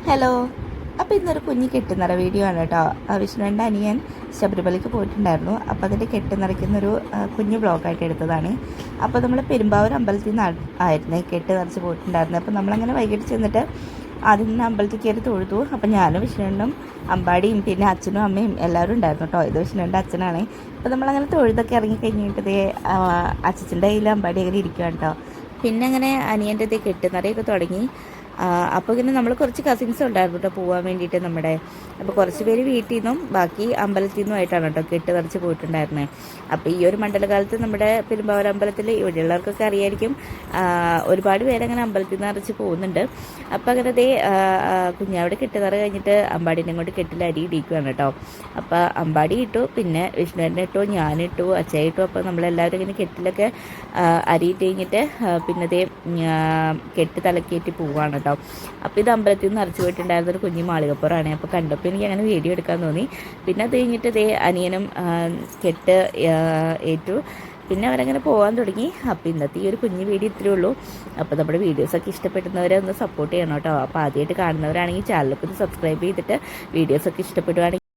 Hello. അപ്പോൾ ഇന്നൊരു കുഞ്ഞ് കെട്ടുനിറ വീഡിയോ ആണ് കേട്ടോ. വിഷ്ണുവിൻ്റെ അനിയൻ ശബരിമലയ്ക്ക് പോയിട്ടുണ്ടായിരുന്നു. അപ്പോൾ അതിൻ്റെ കെട്ട് കുഞ്ഞ് ബ്ലോഗായിട്ട് എടുത്തതാണ്. അപ്പോൾ നമ്മൾ പെരുമ്പാവൂർ അമ്പലത്തിൽ നിന്ന് ആയിരുന്നു കെട്ട് നിറച്ച് പോയിട്ടുണ്ടായിരുന്നത്. അപ്പോൾ നമ്മളങ്ങനെ വൈകിട്ട് ചെന്നിട്ട് ആദ്യം തന്നെ അമ്പലത്തിൽ കയറി തൊഴുതു. അപ്പോൾ ഞാനും വിഷ്ണുവിനും അമ്പാടിയും പിന്നെ അച്ഛനും അമ്മയും എല്ലാവരും ഉണ്ടായിരുന്നു കേട്ടോ. ഇത് വിഷ്ണുവിൻ്റെ അച്ഛനാണ്. അപ്പോൾ നമ്മളങ്ങനെ തൊഴുതൊക്കെ ഇറങ്ങി കഴിഞ്ഞിട്ട് അച്ഛൻ്റെ കയ്യിൽ അമ്പാടി അങ്ങനെ ഇരിക്കുകയാണ് കേട്ടോ. പിന്നെ അങ്ങനെ അനിയൻ്റെ കെട്ടുനിറയൊക്കെ തുടങ്ങി. അപ്പോൾ ഇങ്ങനെ നമ്മൾ കുറച്ച് കസിൻസ് ഉണ്ടായിരുന്നു കേട്ടോ പോകാൻ വേണ്ടിയിട്ട് നമ്മുടെ. അപ്പോൾ കുറച്ച് പേര് വീട്ടിൽ നിന്നും ബാക്കി അമ്പലത്തിൽ നിന്നുമായിട്ടാണ് കേട്ടോ കെട്ട് നിറച്ച് പോയിട്ടുണ്ടായിരുന്നത്. അപ്പോൾ ഈ ഒരു മണ്ഡലകാലത്ത് നമ്മുടെ പെരുമ്പാവൂർ അമ്പലത്തിൽ ഇവിടെയുള്ളവർക്കൊക്കെ അറിയായിരിക്കും, ഒരുപാട് പേരങ്ങനെ അമ്പലത്തിൽ നിന്ന് നിറച്ച് പോകുന്നുണ്ട്. അപ്പോൾ അങ്ങനെ കുഞ്ഞാവിടെ കെട്ടുനിറ കഴിഞ്ഞിട്ട് അമ്പാടിനെ കൊണ്ട് കെട്ടിൽ അരി ഇടിക്കുകയാണ് കേട്ടോ. അപ്പോൾ അമ്പാടി ഇട്ടു, പിന്നെ വിഷ്ണുവിനെ ഇട്ടു, ഞാനിട്ടു, അച്ഛൻ ഇട്ടു. അപ്പോൾ നമ്മളെല്ലാവരും ഇങ്ങനെ കെട്ടിലൊക്കെ അരിയിട്ട് കഴിഞ്ഞിട്ട് പിന്നെ കെട്ട് തലക്കേറ്റി പോവുകയാണ് കേട്ടോ. അപ്പോൾ ഇത് അമ്പലത്തിൽ നിന്ന് നിറച്ച് പോയിട്ടുണ്ടായിരുന്ന ഒരു കുഞ്ഞു മാളികപ്പുറമാണ്. അപ്പോൾ കണ്ടപ്പോൾ എനിക്ക് അങ്ങനെ വീഡിയോ എടുക്കാൻ തോന്നി. പിന്നെ അത് കഴിഞ്ഞിട്ട് അനിയനും കെട്ട് ഏറ്റു. പിന്നെ അവരങ്ങനെ പോകാൻ തുടങ്ങി. അപ്പോൾ ഇന്നത്തെ ഈ ഒരു കുഞ്ഞു വീഡിയോ ഇത്രയേ ഉള്ളൂ. അപ്പോൾ നമ്മുടെ വീഡിയോസൊക്കെ ഇഷ്ടപ്പെടുന്നവരെ ഒന്ന് സപ്പോർട്ട് ചെയ്യണം കേട്ടോ. അപ്പോൾ ആദ്യമായിട്ട് കാണുന്നവരാണെങ്കിൽ ചാനലൊക്കെ ഒന്ന് സബ്സ്ക്രൈബ് ചെയ്തിട്ട് വീഡിയോസൊക്കെ ഇഷ്ടപ്പെടുവാണെങ്കിൽ